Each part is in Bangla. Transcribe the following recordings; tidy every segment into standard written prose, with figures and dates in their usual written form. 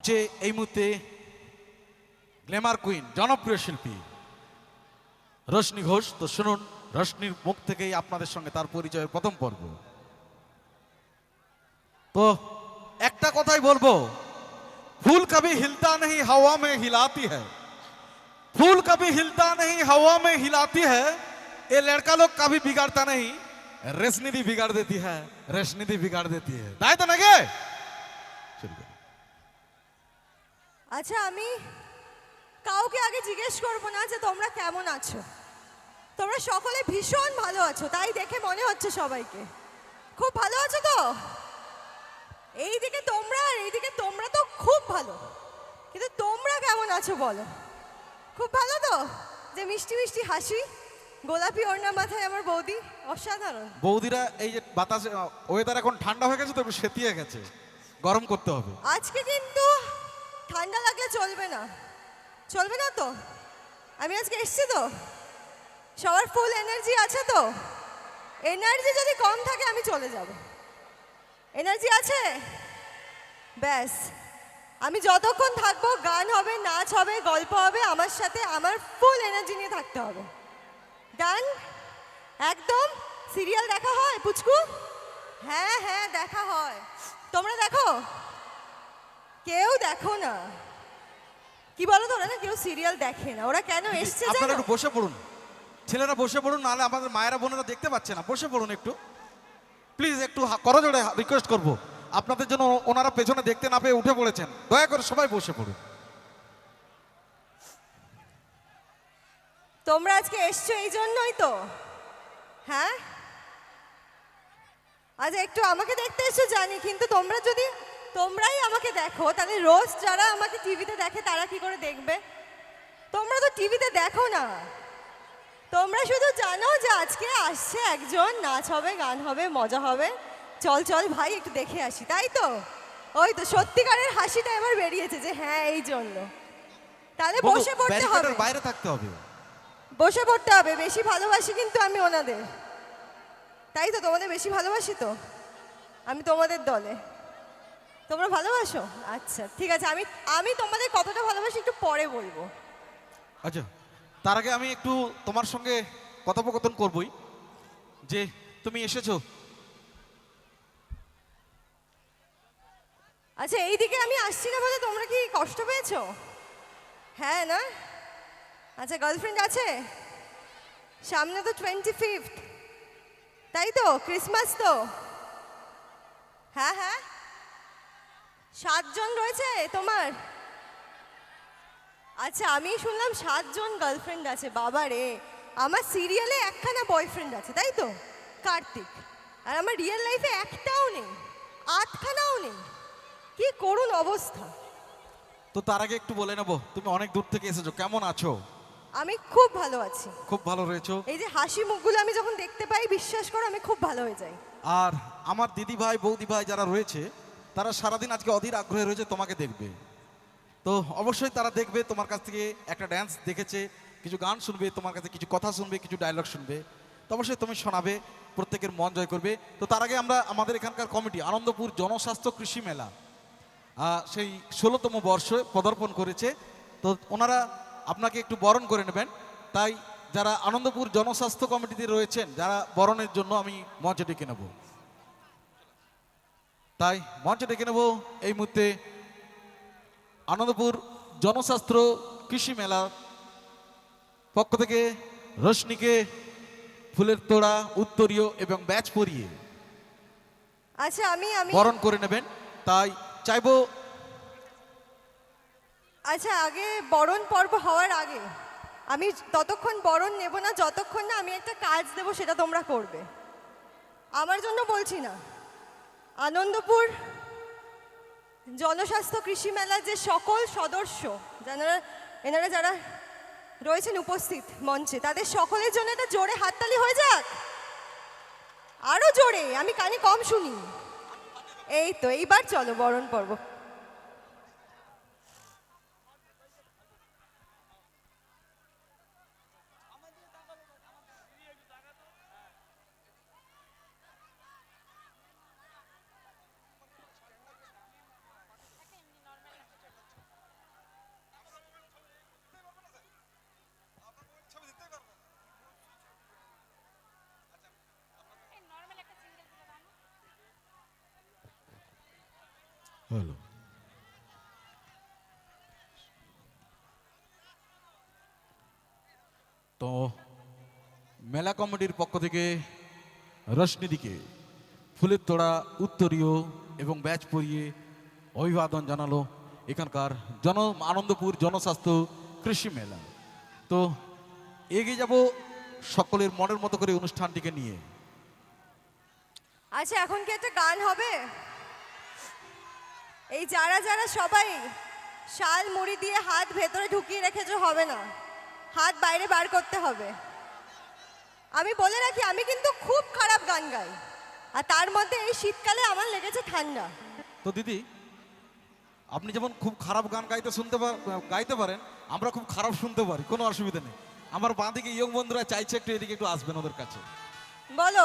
যে এই মুহূর্তে গ্ল্যামার কুইন জনপ্রিয় শিল্পী রোশনি ঘোষ। তো শুনুন রোশনির মুখ থেকেই আপনাদের সঙ্গে তার পরিচয়ের প্রথম পর্ব। তো একটা কথাই বলবো, फूल कभी हिलता नहीं हवा में हिलाती है, फूल कभी हिलता नहीं हवा में हिलाती है, ये लड़का लोग कभी बिगाड़ता नहीं, रेशनिधि बिगाड़ देती है, रेशनिधि बिगाड़ देती है। তাই তো নাকি? শুরু করি। আচ্ছা, আমি কাউকে আগে জিজ্ঞেস করব না যে তোমরা কেমন আছো। তোমরা সকলে ভীষণ ভালো আছো, তাই দেখে মনে হচ্ছে সবাইকে খুব ভালো আছো। তো এইদিকে তোমরা আর এইদিকে তোমরা তো খুব ভালো, কিন্তু তোমরা কেমন আছো বলো? খুব ভালো তো? যে মিষ্টি মিষ্টি হাসি, গোলাপি ওড়না মাথায় আমার বৌদি, অসাধারণ। বৌদিরা এই যে বাতাসে ওয়েদার এখন ঠান্ডা হয়ে গেছে তো একটু সেতিয়ে গেছে, গরম করতে হবে। আজকে কিন্তু ঠান্ডা লাগলে চলবে না, চলবে না তো। আমি আজকে এসছি তো, সবার ফুল এনার্জি আছে তো। এনার্জি যদি কম থাকে আমি চলে যাব। এনার্জি আছে? ব্যাস, আমি যতক্ষণ থাকবো গান হবে, নাচ হবে, গল্প হবে, আমার সাথে আমার ফুল এনার্জি নিয়ে থাকতে হবে। ডান? একদম। সিরিয়াল দেখা হয় পুচকু? হ্যাঁ হ্যাঁ দেখা হয়। তোমরা দেখো? কেউ দেখো না। কি বলো তো, ওরা না কেউ সিরিয়াল দেখে না। ওরা কেন এসছে আপনারা জানো? একটু বসে পড়ুন, ছেলেরা বসে পড়ুন, নাহলে আমাদের মায়েরা বোনেরা দেখতে পাচ্ছে না। বসে পড়ুন একটু প্লিজ, একটু করজোড়ে রিকোয়েস্ট করব। আপনাদের জন্য ওনারা পেছনে দেখতে না পেয়ে উঠে পড়েছেন, দয়া করে সবাই বসে পড়ুন। তোমরা আজকে এসছো এই জন্যই তো, হ্যাঁ? আজ একটু আমাকে দেখতে এসছো জানি, কিন্তু তোমরা যদি তোমরাই আমাকে দেখো, তাহলে রোজ যারা আমাকে টিভিতে দেখে তারা কি করে দেখবে? তোমরা তো টিভিতে দেখো না, তোমরা শুধু জানো যে আজকে আসছে একজন, নাচ হবে, গান হবে, মজা হবে, চল চল ভাই একটু দেখে আসি, তাই তো? ওই তো সত্যিকারের হাসিটা এবার বেরিয়েছে যে হ্যাঁ এই জন্য। তাহলে বসে পড়তে হবে, ব্যারিকেডের বাইরে থাকতে হবে। বসে পড়তে হবে। বেশি ভালোবাসি কিন্তু আমি ওনাদের, তাই তো? তোমাদের বেশি ভালোবাসি তো, আমি তোমাদের দলে। তোমরা ভালোবাসো? আচ্ছা ঠিক আছে, আমি আমি তোমাদের কতটা ভালোবাসি একটু পরে বলবো। আচ্ছা, তার আগে আমি একটু তোমার সঙ্গে কথোপকথন করবই, যে তুমি এসেছো। আচ্ছা, এইদিকে আমি আসছি না বলে তোমরা কি কষ্ট পেয়েছো? হ্যাঁ না? আচ্ছা, গার্লফ্রেন্ড আছে? সামনে তো 25th, তাই তো? ক্রিসমাস তো। হ্যাঁ হ্যাঁ, 7 জন রয়েছে তোমার? আচ্ছা, আমি শুনলাম 7 জন গার্লফ্রেন্ড আছে। বাবা রে, আমার সিরিয়ালে একখানা বয়ফ্রেন্ড আছে, তাই তো? কার্তিক। আর আমার রিয়েল লাইফে একটাও নেই, 8খানাও নেই। কি করুণ অবস্থা। তো তার আগে একটু বলে নেবো, তুমি অনেক দূর থেকে এসেছো, কেমন আছো? আমি খুব ভালো আছি। খুব ভালো রয়েছো। এই যে হাসি মুখগুলো আমি যখন দেখতে পাই, বিশ্বাস করো আমি খুব ভালো হয়ে যাই। আর আমার দিদি ভাই বৌদি ভাই যারা রয়েছে, তারা সারাদিন আজকে অধীর আগ্রহে রয়েছে তোমাকে দেখবে। তো অবশ্যই তারা দেখবে, তোমার কাছ থেকে একটা ড্যান্স দেখেছে, কিছু গান শুনবে, তোমার কাছে কিছু কথা শুনবে, কিছু ডায়লগ শুনবে। তো অবশ্যই তুমি শোনাবে, প্রত্যেকের মন জয় করবে। তো তার আগে আমরা আমাদের এখানকার কমিটি আনন্দপুর জনস্বাস্থ্য কৃষি মেলা সেই 16তম বর্ষে পদার্পণ করেছে। তো ওনারা আপনাকে একটু বরণ করে নেবেন। তাই যারা আনন্দপুর জনস্বাস্থ্য কমিটিতে রয়েছেন, যারা বরণের জন্য আমি মঞ্চে ডেকে নেব। তাই মঞ্চে ডেকে নেব এই মুহূর্তে আনন্দপুর জনস্বাস্থ্য কৃষি মেলা পক্ষ থেকে রোশনিকে ফুলের তোড়া, উত্তরীয় এবং ব্যাচ পরিয়ে আচ্ছা, আমি আমি বরণ করে নেবেন। তাই চাইবো, আচ্ছা, আগে বরণ পর্ব হওয়ার আগে আমি ততক্ষণ বরণ নেব না যতক্ষণ না আমি একটা কাজ দেব, সেটা তোমরা করবে। আমার জন্য বলছি না, আনন্দপুর জনস্বাস্থ্য কৃষি মেলার যে সকল সদস্য, এনারা যারা রয়েছেন উপস্থিত মঞ্চে, তাদের সকলের জন্য একটা জোরে হাততালি হয়ে যাক। আরো জোরে, আমি কানে কম শুনি। এই তো, এইবার চলো বরণ পর্ব। হ্যালো। তো মেলা কমিটির পক্ষ থেকে রশ্মিদিকে ফুলের তোড়া উত্তরীয় এবং ব্যাচ পরিয়ে অভিবাদন জানালো এখানকার আনন্দপুর জনস্বাস্থ্য কৃষি মেলা। তো এগিয়ে যাব সকলের মনের মতো করে অনুষ্ঠানটিকে নিয়ে। আচ্ছা, এখন কি একটা গান হবে? এই যারা যারা সবাই শাল মুড়ি দিয়ে হাত ভেতরে ঢুকিয়ে রেখেছো হবে না, হাত বাইরে বার করতে হবে। আমি বলে রাখি, আমি কিন্তু খুব খারাপ গান গাই, আর তার মধ্যে এই শীতকালে আমার লেগেছে ঠান্ডা। তো দিদি, আপনি যেমন খুব খারাপ গান গাইতে পারেন, আমরা খুব খারাপ শুনতে পারি, কোনো অসুবিধা নেই। আমার বাঁ দিকে ইয়ং বন্ধুরা চাইছে একটু এদিকে একটু আসবেন ওদের কাছে। বলো,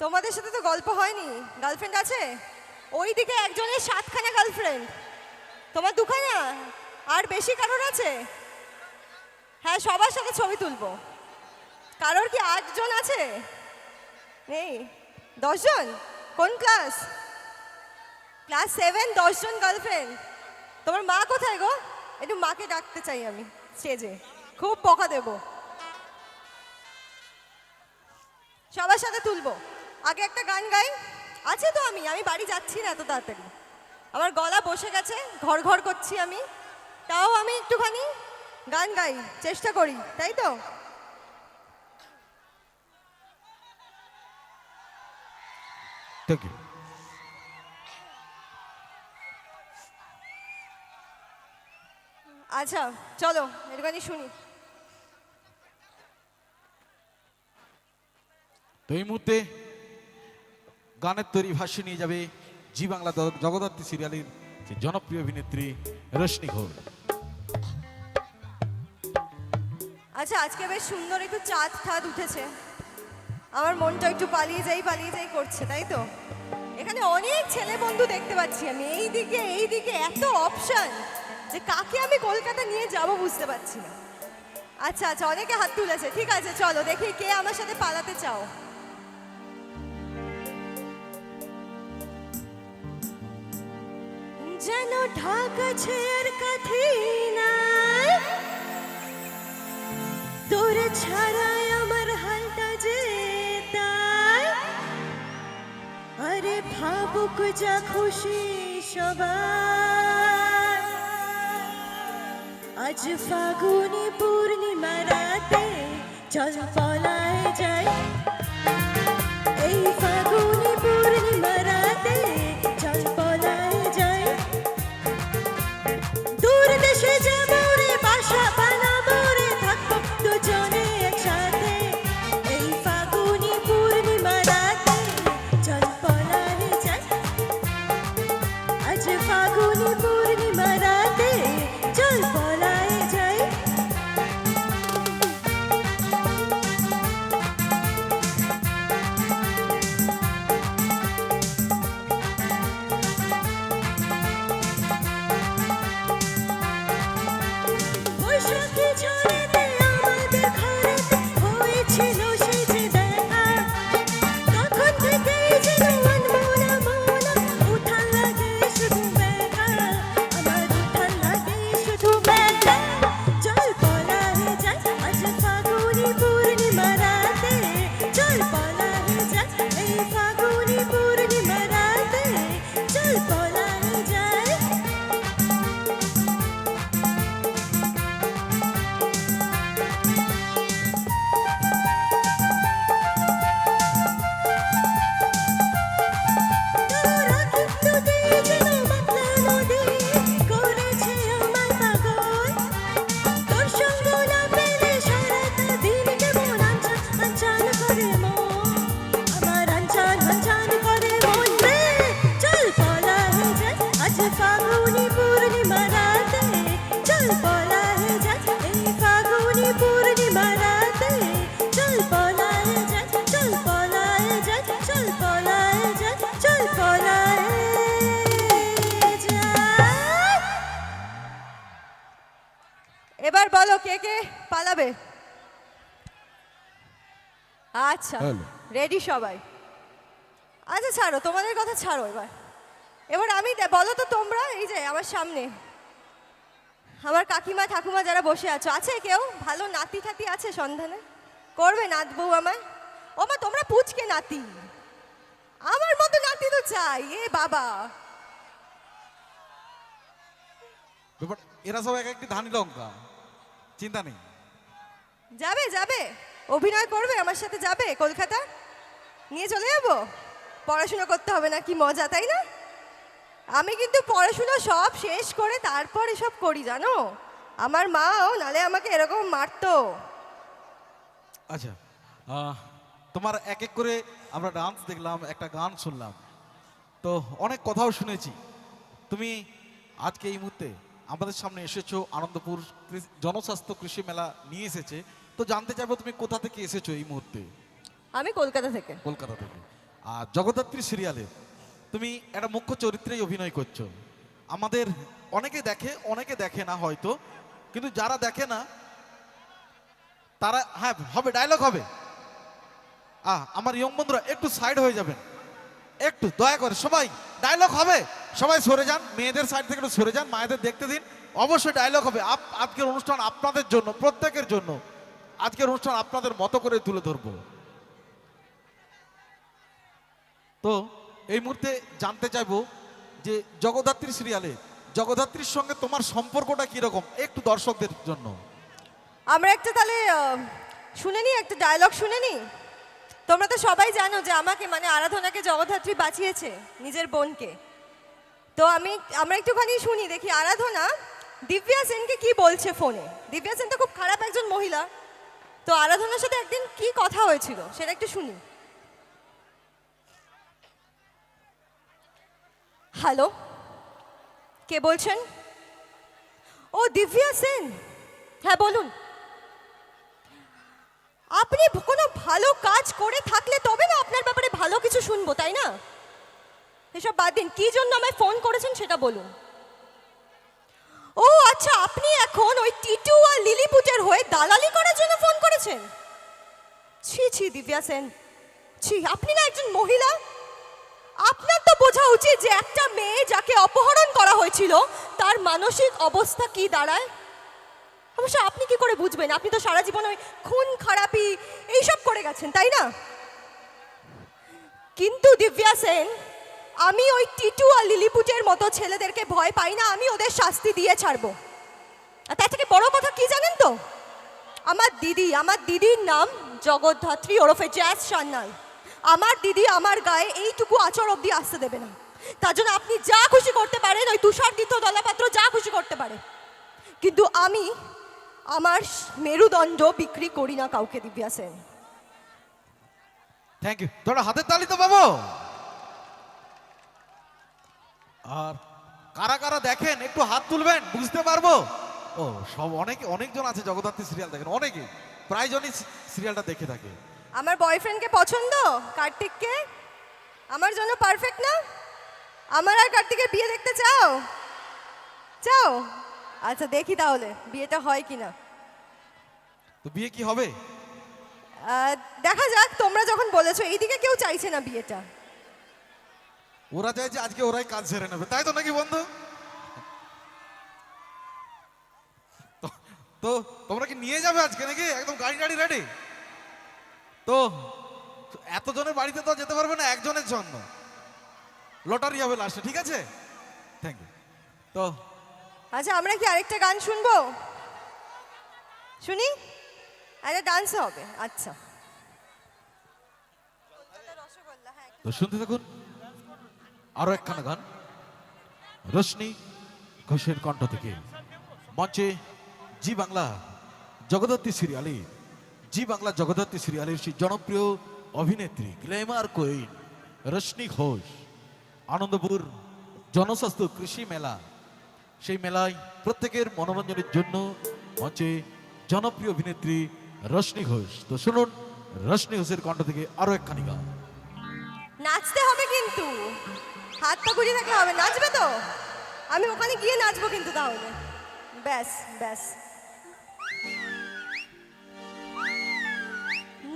তোমাদের সাথে তো গল্প হয়নি? গার্লফ্রেন্ড আছে? ওই দিকে একজনের 7খানা গার্লফ্রেন্ড, তোমার 2খানা, আর বেশি কারোর আছে? হ্যাঁ, সবার সাথে ছবি তুলবো। কারোর কি 8 জন আছে? নেই? 10 জন? কোন ক্লাস? ক্লাস 7, 10 জন গার্লফ্রেন্ড। তোমার মা কোথায় গো? একটু মাকে ডাকতে চাই আমি স্টেজে, খুব বকা দেব। সবার সাথে তুলবো। আগে একটা গান গাই। আছে তো, আমি বাড়ি যাচ্ছি না এত তাড়াতাড়ি, আমার গলা বসে গেছে, ঘর ঘর করছি আমি, তাও আমি একটুখানি গান গাই, চেষ্টা করি, তাই তো? Thank you. আচ্ছা চলো একটুখানি শুনি। তো এই মুহূর্তে গানের তৈরি ভাষ্য নিয়ে যাবে জি বাংলা জগদ্ধাত্রী সিরিয়ালের যে জনপ্রিয় অভিনেত্রী রশ্মি ঘোষ। আচ্ছা, আজকে বেশ সুন্দর একটু চাঁদ ঠাদ উঠেছে, আমার মনটা একটু পালিয়ে যাই করছে, তাই তো? এখানে অনেক ছেলে বন্ধু দেখতে পাচ্ছি আমি, এই দিকে এত অপশন যে কাকে আমি কলকাতা নিয়ে যাব বুঝতে পারছি না। আচ্ছা আচ্ছা, অনেকে হাত তুলেছে, ঠিক আছে চলো দেখি কে আমার সাথে পালাতে চাও। যেন ঢাকা ছেড় কাঠি নাই, তোরে ছাড়াই আমার হালটা যে তাই, আরে ভাবুক যা খুশি সবাই, আজ ফাগুনি পূর্ণিমা রাতে চল পলায় যাই, এই ফাগুনি পূর্ণিমা রাতে চল পলায় যাই, দূর দেশে যাবো রে, বাসা বানাবো রে, থাকবো দুজনে একসাথে, এই ফাগুনি পূর্ণিমা রাতে চল পলায় যাই, আজ ফাগুনি পূর্ণিমা রাতে চল পলায় যাই। বৈশাখী ঝড়েতে আমাদের ঘরেতে হয়েছিল সেই যে দেখা, তখন থেকেই যেন মনমোনা মোনা উঠান লাগে শুধু মেঘা, আমার উঠান লাগে শুধু মেঘা, চল পলায় যাই, আজ ফাগুনি পূর্ণিমা রাতে চল পলায় যাই, এই ফাগুনি পূর্ণিমা রাতে চল পলায় যাই। তোরা কিন্তু যেন মাতলা নদী করেছে আমার পাগল, তোর সঙ্গ না পেলে সারাটা দিন কেমন আনচান করে মন, আমার আনচান করে মন রে, চল পলায় যাই, আজ ফাগুনি পূর্ণিমা রাতে চল পলায় যাই, এই ফাগুনি পূর্ণিমা রাতে চল পলায় যাই, চল পলায় যাই, চল পলায় যাই, চল পলায় যাই। এবার বলো কে কে পালাবে? আচ্ছা হ্যালো। রেডি সবাই? আচ্ছা ছাড়ো, তোমাদের কথা ছাড়ো, এবার বলো তো তোমরা, এই যে আমার সামনে আমার কাকিমা ঠাকুমা যারা বসে আছো, আছে কেউ ভালো নাতি ঠাতি আছে সন্ধানে? করবে নাতবউ আমায়? ও মা, তোমরা পুচকে নাতি, আমার মতো নাতি তো চাই। এ বাবা, ব্যাপার এরা সব এক একটি ধানি লঙ্কা, চিন্তা নেই। যাবে যাবে অভিনয় করবে আমার সাথে, যাবে কলকাতা, নিয়ে চলে যাবো। পড়াশোনা করতে হবে না, কি মজা তাই না? আমি কিন্তু পড়াশোনা সব শেষ করে তারপর এসব করি, জানো। আমার মাও নালে আমাকে এরকম মারতো। আচ্ছা, তোমার এক এক করে আমরা ডান্স দেখলাম, একটা গান শুনলাম, তো অনেক কথাও শুনেছি। তুমি আজকে এই মুহূর্তে আমাদের সামনে এসেছো, আনন্দপুর জনস্বাস্থ্য কৃষি মেলা নিয়ে এসেছে, তো জানতে চাইবো তুমি কোথা থেকে এসেছো এই মুহূর্তে? আমি কলকাতা থেকে। কলকাতা থেকে। আর জগদ্ধাত্রী সিরিয়ালে তুমি একটা মুখ্য চরিত্রেই অভিনয় করছো। আমাদের অনেকে দেখে, অনেকে দেখে না হয়তো, কিন্তু যারা দেখে না তারা, হ্যাঁ হবে, ডায়লগ হবে। আমার ইয়ং বন্ধুরা একটু সাইড হয়ে যাবেন, একটু দয়া করে সবাই, ডায়লগ হবে, সবাই সরে যান, মেয়েদের সাইড থেকে একটু সরে যান, মায়েদের দেখতে দিন, অবশ্যই ডায়লগ হবে। আজকের অনুষ্ঠান আপনাদের জন্য, প্রত্যেকের জন্য আজকের অনুষ্ঠান আপনাদের মতো করে তুলে ধরবো। তো এই মুহূর্তে জানতে চাইবো যে জগদ্ধাত্রী সিরিয়ালে জগদ্ধাত্রীর সঙ্গে তোমার সম্পর্কটা কিরকম, একটু দর্শকদের জন্য। আমরা একটা তাহলে শুনে নি, একটা ডায়লগ শুনে নি। তোমরা তো সবাই জানো যে আমাকে মানে আরাধনাকে জগদ্ধাত্রী বাঁচিয়েছে নিজের বোনকে। তো আমরা একটুখানি শুনি, দেখি আরাধনা দিব্যা সেনকে কি বলছে ফোনে। দিব্যা সেন তো খুব খারাপ একজন মহিলা, তো আরাধনার সাথে একদিন কি কথা হয়েছিল সেটা একটু শুনি। হ্যালো, কে বলছেন? ও দিব্যা সেন, হ্যাঁ বলুন। আপনি কোনো ভালো কাজ করে থাকলে তবে না আপনার ব্যাপারে ভালো কিছু শুনবো, তাই না? এসব বাদ দিন, কি জন্য আমায় ফোন করেছেন সেটা বলুন। ও আচ্ছা, আপনি এখন ওই টিটু আর লিলিপুটের হয়ে দালালি করার জন্য ফোন করেছেন? ছি ছি দিব্যা সেন, ছি, আপনি না একজন মহিলা। আপনার তো বোঝা উচিত যে একটা মেয়ে যাকে অপহরণ করা হয়েছিল তার মানসিক অবস্থা কি দাঁড়ায়। অবশ্য আপনি কি করে বুঝবেন? আপনি তো সারা জীবন ওই খুন খারাপি এইসব করে গেছেন, তাই না? কিন্তু দিব্যা সেন, আমি ওই টিটু আর লিলিপুটের মতো ছেলেদেরকে ভয় পাই না, আমি ওদের শাস্তি দিয়ে ছাড়বো। আর তার থেকে বড় কথা কি জানেন তো? আমার দিদির নাম জগদ্ধাত্রী ওরফে জ্যাস সান্যাল। আমার দিদি আমার গায়ে এইটুকু আচর অব্দি আসতে দেবে না। তার জন্য আপনি যা খুশি করতে পারেন, ওই তুষারদিত্য দলাপাত্র যা খুশি করতে পারে, কিন্তু আমি আমার মেরুদণ্ড বিক্রি করি না কাউকে, দিব্যা সেন। থ্যাংক ইউ, তোরা হাতের তালি তো পাবো। আর কারা কারা দেখেন একটু হাত তুলবেন, বুঝতে পারবো। ও সব অনেকজন আছে জগদ্ধাত্রী সিরিয়াল দেখেন, অনেকে প্রায় জনই সিরিয়ালটা দেখে থাকে। আমার বয়ফ্রেন্ডকে পছন্দ, কার্তিককে, আমার জন্য পারফেক্ট না? আমার আর কার্তিকের বিয়ে দেখতে চাও? চাও? আচ্ছা দেখি তাহলে বিয়েটা হয় কিনা। তো বিয়ে কি হবে? দেখা যাক, তোমরা যখন বলেছো। এইদিকে কেউ চাইছে না বিয়েটা। ওরা চাইছে আজকে ওরাই কাজ ছেড়ে নেবে, তাই তো নাকি বন্ধু? তো তোমরা কি নিয়ে যাবে আজকে নাকি? একদম গাড়ি টাড়ি রেডি? তো এতজনের বাড়িতে তো যেতে পারবে না, একজনের জন্য লটারি হবে লাস্টে, ঠিক আছে? Thank you. তো আচ্ছা, আমরা কি আরেকটা গান শুনবো? শুনি, একটা ডান্স হবে। আচ্ছা, তো শুনতে থাকুন আরো একখানা গান রোশনি ঘোষের কণ্ঠ থেকে। মঞ্চে জি বাংলা জগদ্ধাত্রী সিরিয়ালের সেই জনপ্রিয় অভিনেত্রী, গ্ল্যামার কুইন রোশনি ঘোষ। আনন্দপুর জনস্বাস্থ্য কৃষি মেলা, সেই মেলায় প্রত্যেকের মনোরঞ্জনের জন্য মঞ্চে জনপ্রিয় অভিনেত্রী রোশনি ঘোষ। তো শুনুন রোশনি ঘোষের কণ্ঠ থেকে আরো একখানি গান। নাচতে হবে কিন্তু, হাত তো ঘুরিয়ে থাকলে হবে। নাচবে তো? আমি ওখানে গিয়ে নাচবো কিন্তু তাহলে। ব্যাস ব্যাস।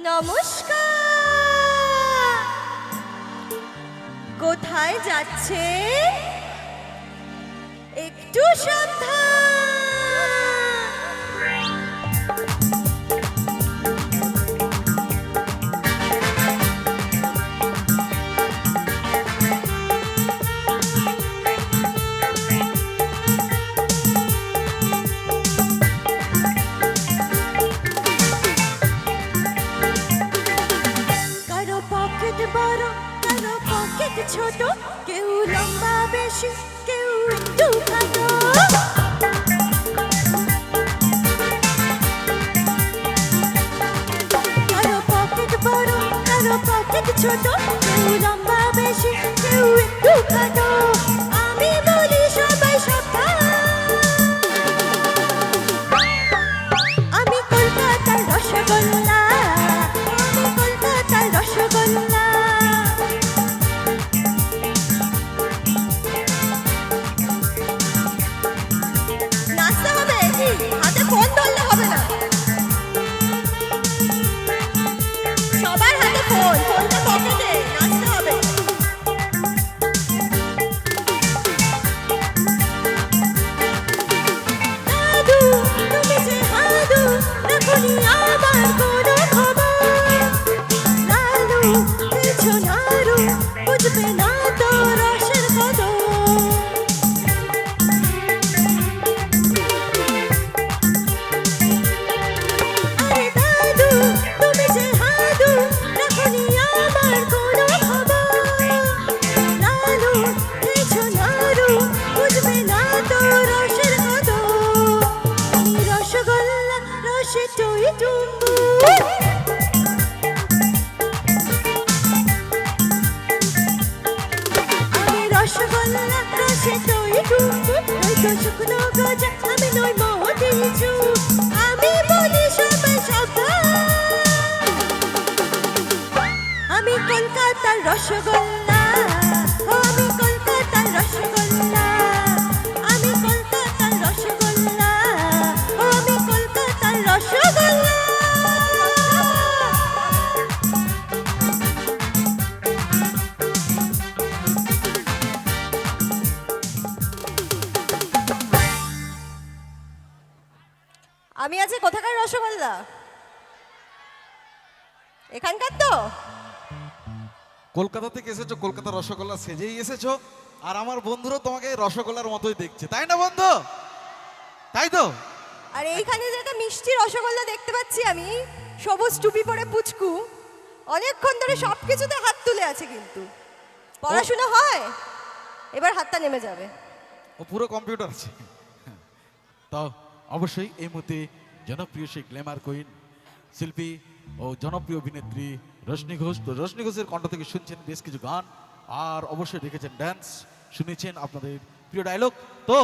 নমস্কার, কোথায় যাচ্ছে? একটু সাবধান। কারো পকেট বড়, কারো পকেট ছোট, কেউ লম্বা বেশি, কেউ একটু খাটো। কারো পকেট বড়, কারো পকেট ছোট, কেউ লম্বা বেশি, কেউ একটু খাটো। আমি বলি সবাই সাবধান। আমি কলকাতার রসগোল্লা, আমি কলকাতার রসগোল্লা। নাচতে হবে কি? হাতে ফোন ধরলে হবে না। সবার হাতে ফোন, ফোনটা পকেটে, নাচতে হবে। দাদু, তুমি যে হাদু, রাখোনি আমার কোনো খবর। লালু, কিছু নাড়ু, বুঝবে না তো রসের কদর। আরে দাদু, তুমি যে হাদু, রাখোনি আমার কোনো খবর। লালু, কিছু নাড়ু, বুঝবে না তো রসের কদর। আমি রসগোল্লা, রসে টই টুম্বু। আমি রসগোল্লা, রসে টই টুম্বু। নয়তো শুকনো গজা, আমি নই মতিচু। আমি বলি সবাই সাবধান। আমি কলকাতার রসগোল্লা, ও আমি কলকাতার রসগোল্লা। আমি কলকাতার রসগোল্লা, ও আমি কলকাতার রসগোল্লা। আমি আছি কোথাকার রসগোল্লা? এখানকার তো? কলকাতা থেকে এসেছো, কলকাতার রসগোল্লা সেজেই এসেছো, আর আমার বন্ধুরা তোমাকে রসগোল্লার মতোই দেখছে, তাই না বন্ধু? তাই তো? আর এইখানে যে একটা মিষ্টি রসগোল্লা দেখতে পাচ্ছি আমি, সবুজ টুপি পরে পুচকু, অনেকক্ষণ ধরে সব কিছুতে হাত তুলে আছে, কিন্তু পড়াশোনা হয়? এবার হাতটা নেমে যাবে। ও পুরো কম্পিউটার আছে। তো অবশ্যই এই মুহূর্তে জনপ্রিয় সেই গ্ল্যামার কুইন শিল্পী ও জনপ্রিয় অভিনেত্রী রশ্মি ঘোষ। তো রশ্মি ঘোষের কণ্ঠ থেকে শুনছেন বেশ কিছু গান, আর অবশ্যই দেখেছেন ড্যান্স, শুনেছেন আপনাদের প্রিয় ডায়লগ। তো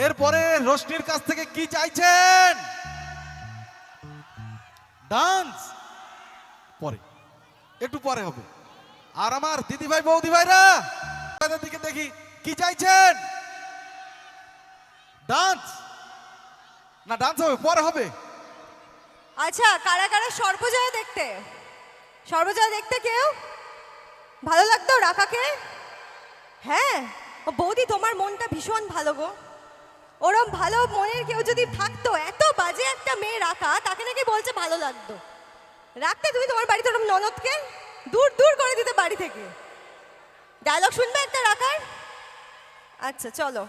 এরপরে রশ্মির কাছ থেকে কি চাইছেন? ডান্স পরে, একটু পরে হবে। আর আমার দিদি ভাই বৌদি ভাইরা তাদের দিকে দেখি, কি চাইছেন? ডান্স না, ডান্স হবে পরে হবে। আচ্ছা, কারা কারা সর্বজয়া দেখতে? সর্বজয়া দেখতে কেউ? ভালো লাগতো রাখাকে? হ্যাঁ, ও বৌদি, তোমার মনটা ভীষণ ভালো গো। ওরম ভালো মনের কেউ যদি থাকতো, এত বাজে একটা মেয়ে রাখা, তাকে নাকি বলছে ভালো লাগতো। রাখতে তুমি তোমার বাড়িতে ওরম ননদকে দূর দূর করে দিতে বাড়ি থেকে। ডায়লগ শুনবে একটা রাখার? আচ্ছা চলো,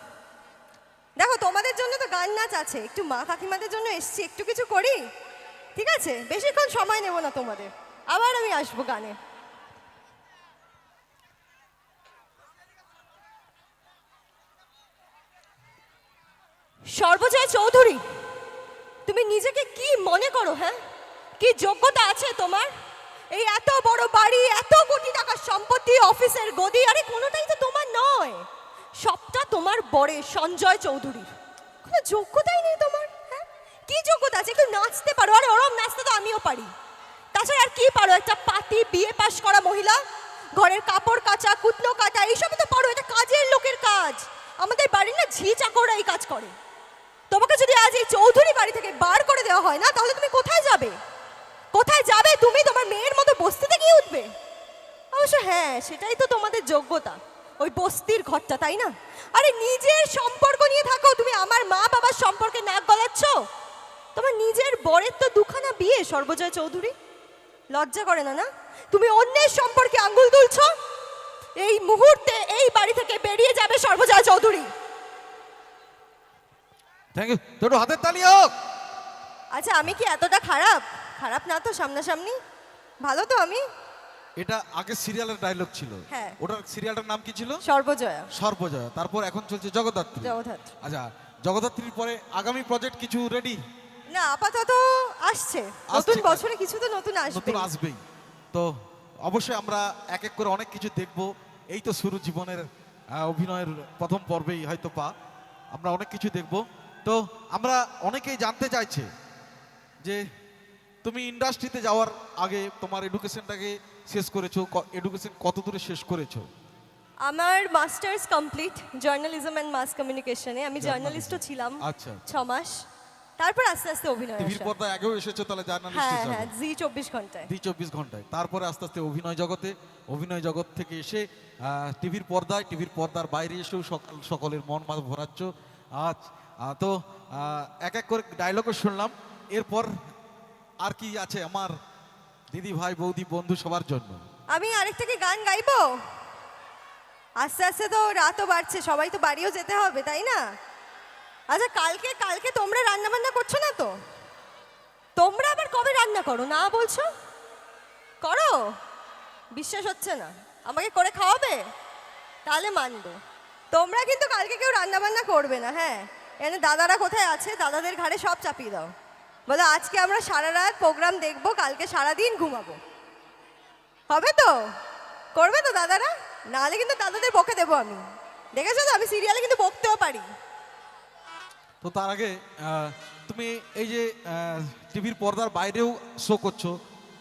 দেখো তোমাদের জন্য তো গান নাচ আছে, একটু মা কাকিমাদের জন্য এসছি, একটু কিছু করি, ঠিক আছে? বেশিক্ষণ সময় নেব না তোমাদের, আবার আমি আসবো গানে। সর্বজয় চৌধুরী, তুমি নিজেকে কি মনে করো? হ্যাঁ, কি যোগ্যতা আছে তোমার? এই এত বড় বাড়ি, এত কোটি টাকার সম্পত্তি, অফিসের গদি, আরে কোনোটাই তো তোমার নয়, সবটা তোমার বরের সঞ্জয় চৌধুরীর। কোনো যোগ্যতাই নেই তোমার। হ্যাঁ, কি যোগ্যতা আছে? একটু নাচতে পারো, আরে ওরম নাচতে তো আমিও পারি। তাছাড়া আর কি পারো? একটা পাতি বিয়ে পাশ করা মহিলা, ঘরের কাপড় কাচা, কুটনো কাটা, এইসবই তো পারো। এটা কাজের লোকের কাজ, আমাদের বাড়ির না ঝি চাকররা এই কাজ করে। তোমাকে যদি আজ এই চৌধুরী বাড়ি থেকে বার করে দেওয়া হয় না, তাহলে তুমি কোথায় যাবে? কোথায় যাবে তুমি? তোমার মেয়ের মতো বস্তিতে গিয়ে উঠবে? অবশ্য হ্যাঁ, সেটাই তো তোমাদের যোগ্যতা। ওই বস্তির ঘরটা, তাই না? আরে নিজের সম্পর্ক নিয়ে থাকো, তুমি আমার মা বাবার সম্পর্কে নাক গলাচ্ছ। তোমার নিজের বরের তো দুখানা বিয়ে, সর্বজয় চৌধুরী। লজ্জা করে না? না, তুমি অন্যের সম্পর্কে আঙ্গুল তুলছো। এই মুহূর্তে এই বাড়ি থেকে বেরিয়ে যাবে সর্বজয় চৌধুরী। থ্যাংক ইউ, তোর হাতের তালি হোক। আচ্ছা, আমি কি এতটা খারাপ? খারাপ না তো, সামনাসামনি ভালো তো আমি। এটা আগে সিরিয়ালের ডায়লগ ছিল। হ্যাঁ। ওটার সিরিয়ালটার নাম কি ছিল? সর্বজয়া। সর্বজয়। তারপর এখন চলছে জগদ্ধাত্রী। জগদ্ধাত্রী। আচ্ছা, জগদ্ধাত্রীর পরে আগামী প্রজেক্ট কিছু রেডি? না, আপাতত আসছে নতুন বছরে কিছু তো নতুন আসবে। নতুন আসবেই। তো অবশ্যই আমরা এক এক করে অনেক কিছু দেখব। এই তো শুরু জীবনের অভিনয়ের প্রথম পর্বেই হয়তো আমরা অনেক কিছু দেখব। তো আমরা অনেকেই জানতে চাইছে যে তুমি ইন্ডাস্ট্রিতে যাওয়ার আগে তোমার এডুকেশনটাকে শেষ করেছো, এডুকেশন কত দূরে শেষ করেছো? আমার মাস্টার্স কমপ্লিট জার্নালিজম এন্ড মাস কমিউনিকেশনে। আমি জার্নালিস্টও ছিলাম। আচ্ছা। 6 মাস। তারপর আস্তে আস্তে অভিনয় টিভির আসা। পর্দায় আগেও এসেছো তাহলে জার্নালিস্ট হ্যাঁ হিসেবে? হ্যাঁ, জি 24 ঘন্টায়। দি 24 ঘন্টায়। তারপরে আস্তে আস্তে অভিনয় জগৎ থেকে এসে টিভির পর্দায়, টিভির পর্দার বাইরে এসেও সকলের মন মাঝে ভরাচ্ছ। আজ তো এক এক করে ডায়লগও শুনলাম। এরপর আর কি আছে আমার দিদি ভাই বৌদি বন্ধু সবার জন্য? আমি আরেকটা কি গান গাইবো? আস্তে আস্তে তো রাতও বাড়ছে, সবাই তো বাড়িও যেতে হবে, তাই না? আচ্ছা, কালকে তোমরা রান্না বান্না করছো না তো? তোমরা আবার কবে রান্না করো না বলছো? করো? বিশ্বাস হচ্ছে না, আমাকে করে খাওয়াবে? তাহলে মানবো। তোমরা কিন্তু কালকে কেউ রান্না বান্না করবে না, হ্যাঁ? এখানে দাদারা কোথায় আছে, দাদাদের ঘাড়ে সব চাপিয়ে দাও। বলো আজকে আমরা সারা রাত প্রোগ্রাম দেখবো, কালকে সারা দিন ঘুমাবো। হবে তো? করবে তো দাদারা? নাহলে কিন্তু দাদাদের বকে দেবো আমি। দেখেছো তো, আমি সিরিয়ালে কিন্তু বকতেও পারি। তো তার আগে তুমি এই যে টিভির পর্দার বাইরেও শো করছো,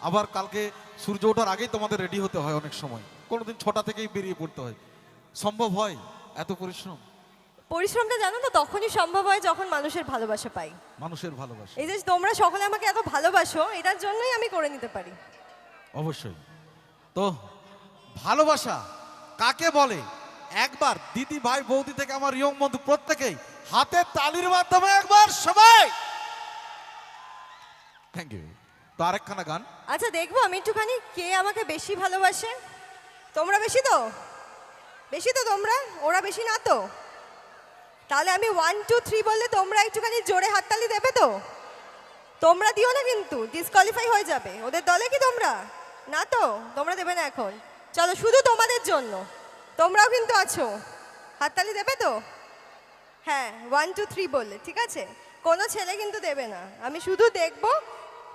আবার কালকে সূর্য ওঠার আগেই তোমাদের রেডি হতে হয় অনেক সময়, কোনোদিন 6টা থেকেই বেরিয়ে পড়তে হয়। সম্ভব হয় এত পরিশ্রম? পরিশ্রমটা জানো তো তখনই সম্ভব হয় যখন মানুষের ভালোবাসা পাই। মানুষের ভালোবাসা। এই যে তোমরা সকলে আমাকে এত ভালোবাসো, এটার জন্যই আমি করে নিতে পারি। অবশ্যই। তো ভালোবাসা কাকে বলে? একবার দিদি ভাই বৌদি থেকে আমার ইয়ং বন্ধু প্রত্যেকেই হাতের তালির মাধ্যমে একবার সবাই থ্যাংক ইউ। তো আরেকখানা গান। আচ্ছা, দেখবো আমি একটুখানি কে আমাকে বেশি ভালোবাসে। তোমরা বেশি তো? বেশি তো তোমরা? ওরা বেশি না তো? তাহলে আমি 1 2 3 বললে তোমরা একটুখানি জোরে হাততালি দেবে তো? তোমরা দিও না কিন্তু, ডিসকোয়ালিফাই হয়ে যাবে। ওদের দলে কি তোমরা? না তো? তোমরা দেবে না এখন? চলো, শুধু তোমাদের জন্য, তোমরাও কিন্তু আছো। হাততালি দেবে তো? হ্যাঁ, 1 2 3 বললে ঠিক আছে। কোনো ছেলে কিন্তু দেবে না, আমি শুধু দেখব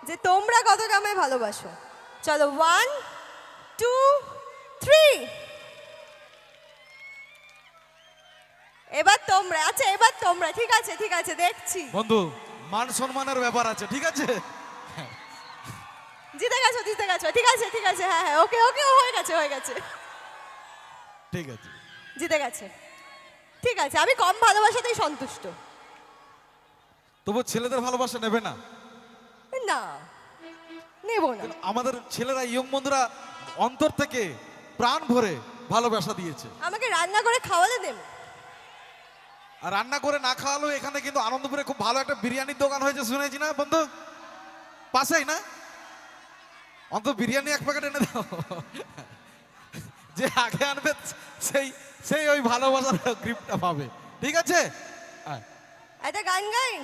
যে তোমরা কতটা আমায় ভালোবাসো। চলো, 1 2 3। এবার তোমরা। আচ্ছা, এবার তোমরা। ঠিক আছে ঠিক আছে, দেখছি। বন্ধু, মান সম্মানের ব্যাপার আছে, ঠিক আছে? জিতে গেছো জিতে গেছো, ঠিক আছে ঠিক আছে। হ্যাঁ হ্যাঁ, ওকে ওকে, হয়ে গেছে হয়ে গেছে। ঠিক আছে, জিতে গেছে। ঠিক আছে, আমি কম ভালোবাসাতেই সন্তুষ্ট। তবু ছেলেদের ভালোবাসা নেবে না? না, নেব না। আমাদের ছেলেরা ইয়ং বন্ধুরা অন্তর থেকে প্রাণ ভরে ভালোবাসা দিয়েছে। আমাকে রান্না করে খাওয়ালে দেব। আর রান্না করে না খাওয়ালেও এখানে কিন্তু আনন্দপুরে খুব ভালো একটা বিরিয়ানির দোকান হয়েছে শুনেছি না বন্ধু? পাশেই না? অন্তত বিরিয়ানি 1 প্যাকেট এনে দাও। যে আগে আনবে সেই সেই ওই ভালোবাসার গ্রিপটা পাবে, ঠিক আছে? একটা গান গাই।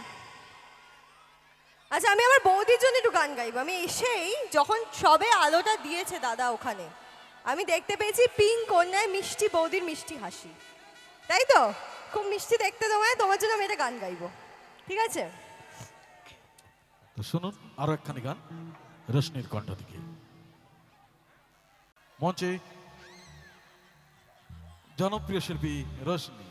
আচ্ছা, আমি আমার বৌদির জন্য একটু গান গাইবো। আমি এসেই যখন সবে আলোটা দিয়েছে দাদা ওখানে, আমি দেখতে পেয়েছি পিঙ্ক কন্যায় মিষ্টি বৌদির মিষ্টি হাসি। তাই তো? খুব মিষ্টি দেখতে তোমায়, তোমার জন্য আমি একটা গান গাইবো, ঠিক আছে? তো শুনুন আরো একখানি গান রোশনির কণ্ঠ থেকে। মঞ্চে জনপ্রিয় শিল্পী রোশনি।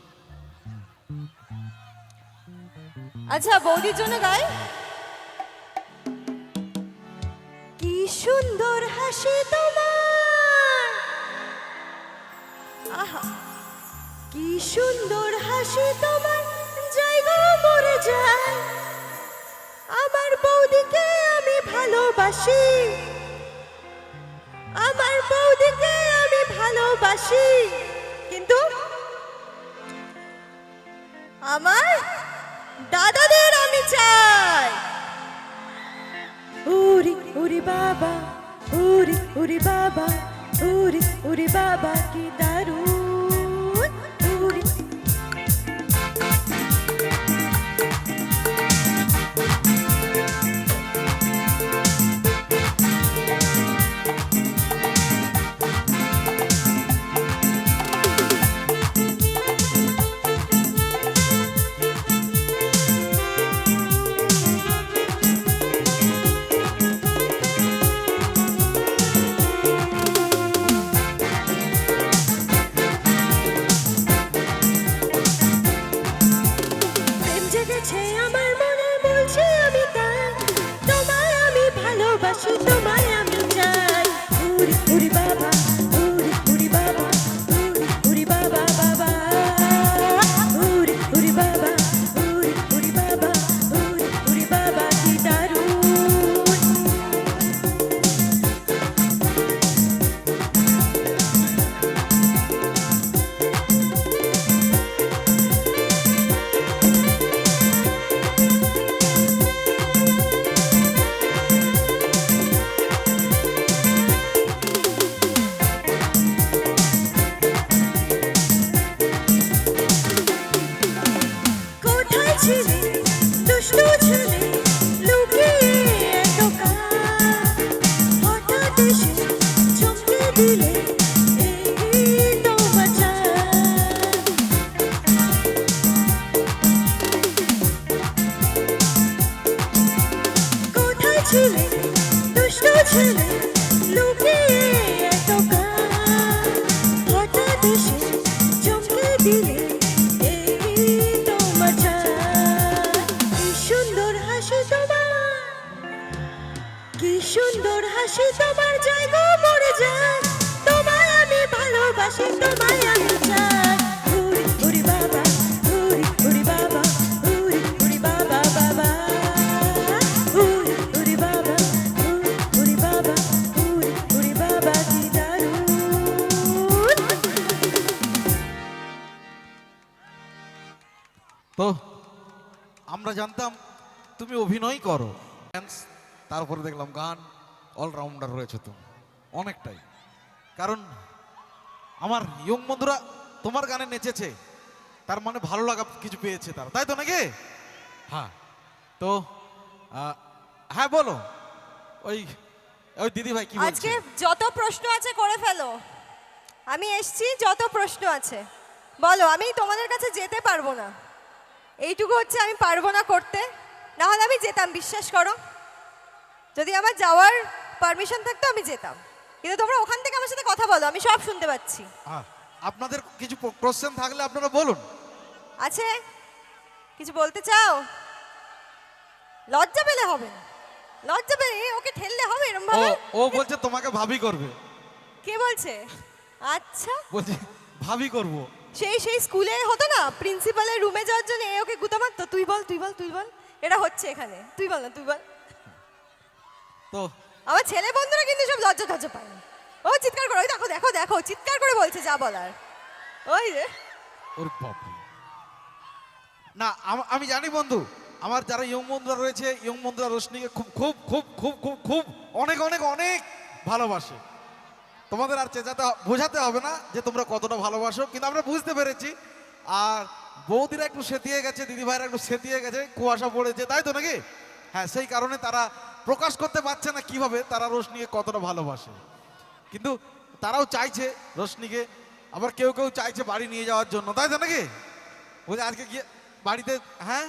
আচ্ছা, বৌদির জন্য গাই। কি সুন্দর হাসি তোমার, আহা কি সুন্দর হাসি তোমার, জায়গা মরে যায়। আমার বৌদিকে আমি ভালোবাসি, আমার বৌদিকে আমি ভালোবাসি, কিন্তু আমার দাদাদের আমি চাই। উরি উরি বাবা, উরি উরি বাবা, উরি উরি বাবা কি দারুণ উরি। প্রেম জেগেছে আমার মনে, বলছি আমি তাই, তোমায় আমি ভালোবাসি, তোমায় আমি চাই। উরি উরি বাবা, উরি উরি বাবা, উরি উরি বাবা বাবা, উরি উরি বাবা, উরি উরি বাবা, উরি উরি বাবা কি দারুণ। কোথায় ছিলে দুষ্টু ছেলে, লুকিয়ে এত কাল, হঠাৎ এসে চমকে দিলে, এই তোমার চাল। কোথায় ছিলে দুষ্টু ছেলে, লুকিয়ে এত কাল, হঠাৎ এসে চমকে দিলে, এই তোমার চাল। কি সুন্দর হাসি তোমার, কি সুন্দর হাসি তোমার, যায় গো মরে যায়, তোমায় আমি ভালোবাসি, তোমায় আমি চাই। উরি উরি বাবা, উরি উরি বাবা, উরি উরি বাবা বাবা, উরি উরি বাবা, উরি উরি বাবা, উরি উরি বাবা কি দারুণ। তো আমরা জানতাম তুমি অভিনয় করো, ড্যান্স, তারপরে দেখলাম গান, অলরাউন্ডার রয়েছে তুমি অনেকটাই। কারণ আমার ইয়ং বন্ধুরা তোমার গানে নেচেছে, তার মানে ভালো লাগা কিছু পেয়েছে তারা, তাই তো নাকি? হ্যাঁ। তো হ্যাঁ বলো, ওই ওই দিদি ভাই কি বলছে? আজকে যত প্রশ্ন আছে করে ফেলো, আমি এসছি, যত প্রশ্ন আছে বলো। আমি তোমাদের কাছে যেতে পারবো না, এইটুকু হচ্ছে আমি পারবো না করতে, না হলে আমি যেতাম, বিশ্বাস করো। যদি আমার যাওয়ার পারমিশন থাকতো আমি যেতাম, কিন্তু তোমরা ওখান থেকে আমার সাথে কথা বলো, আমি সব শুনতে পাচ্ছি। আপনাদের কিছু কোশ্চেন থাকলে আপনারা বলুন। আছে কিছু বলতে চাও? লজ্জা পেলে হবে না, লজ্জা পেলে ওকে ঠেললে হবে এরকম ও ভাবে? ও বলছে তোমাকে ভাবি করবে, কে বলছে? আচ্ছা, বলছে ভাবি করব। সেই সেই স্কুলে হতো না, প্রিন্সিপালের রুমে যাওয়ার জন্য এ ওকে গুতা মারতো, তুই বল তুই বল তুই বল, এটা হচ্ছে এখানে, তুই বল না তুই বল। তো আমার ছেলে বন্ধুরা কিন্তু সব লজ্জা টজ্জা পায় না, ও চিৎকার করে, ওই দেখো দেখো দেখো চিৎকার করে বলছে যা বলার, ওই রে। ওর বাবা, না আমি জানি বন্ধু, আমার যারা ইয়ং বন্ধুরা রয়েছে, ইয়ং বন্ধুরা রোশনিকে খুব খুব খুব খুব খুব খুব অনেক অনেক অনেক ভালোবাসে। তোমাদের আর চেঁচাতে বোঝাতে হবে না যে তোমরা কতটা ভালোবাসো, কিন্তু আমরা বুঝতে পেরেছি। আর বৌদিরা একটু সেতিয়ে গেছে, দিদি ভাইরা একটু সেতিয়ে গেছে, কুয়াশা পড়েছে, তাই তো নাকি? হ্যাঁ, সেই কারণে তারা প্রকাশ করতে পারছে না কিভাবে তারা রোশনিকে কতটা ভালোবাসে। কিন্তু তারাও চাইছে রোশনিকে, আবার কেউ কেউ চাইছে বাড়ি নিয়ে যাওয়ার জন্য, তাই তো নাকি? বলছে আজকে গিয়ে বাড়িতে, হ্যাঁ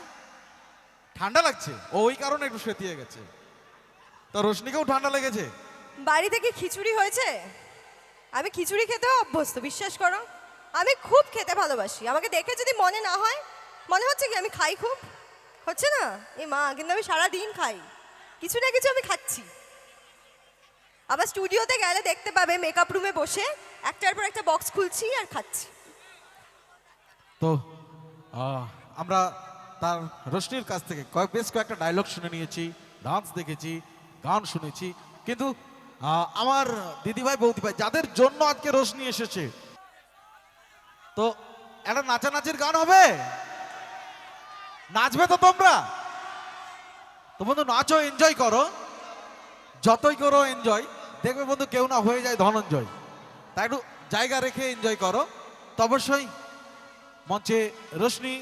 ঠান্ডা লাগছে, ও ওই কারণে একটু সেতিয়ে গেছে। তো রোশনিকেও ঠান্ডা লেগেছে। বাড়িতে কি খিচুড়ি হয়েছে? আমি খিচুড়ি খেতেও অভ্যস্ত, বিশ্বাস করো। আমি খুব খেতে ভালোবাসি, আমাকে দেখে যদি মনে না হয়, মনে হচ্ছে কি আমি খাই খুব, হচ্ছে না এই মা, কিন্তু আমি সারা দিন খাই, কিছু না কিছু আমি খাচ্ছি। আবার স্টুডিওতে গেলে দেখতে পাবে মেকআপ রুমে বসে একটার পর একটা বক্স খুলছি আর খাচ্ছি। তো আমরা তার রোশনির কাছ থেকে বেশ কয়েকটা ডায়লগ শুনে নিয়েছি, ডান্স দেখেছি, গান শুনেছি, কিন্তু আমার দিদিভাই বৌদিভাই যাদের জন্য আজকে রোশনি এসেছে, তো একটা নাচানাচির গান হবে, নাচবে তো তোমরা? তো বন্ধু নাচো, এনজয় করো, যতই করো এনজয়, দেখবে বন্ধু কেউ না হয়ে যায় ধনঞ্জয়। তাই একটু জায়গা রেখে এনজয় করো। তো অবশ্যই মঞ্চে রোশনি,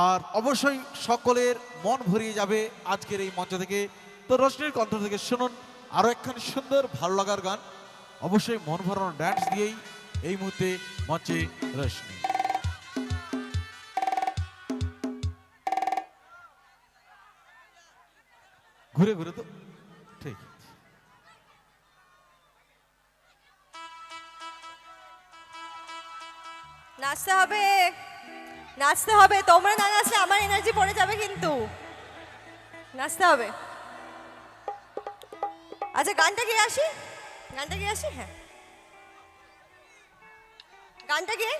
আর অবশ্যই সকলের মন ভরিয়ে যাবে আজকের এই মঞ্চ থেকে। তো রোশনির কণ্ঠ থেকে শুনুন আরো একখানি সুন্দর ভালো লাগার গান, অবশ্যই মন ভরানো ড্যান্স দিয়েই এই মুহূর্তে মঞ্চে রোশনি। ঘুরে ঘুরে তো ঠিক। নাচতে হবে, নাচতে হবে, তোমরা না নাচলে আমার এনার্জি পড়ে যাবে কিন্তু। নাচতে হবে। আচ্ছা গানটা গিয়ে আসি, গানটা গিয়ে আসি, হ্যাঁ গানটা গিয়ে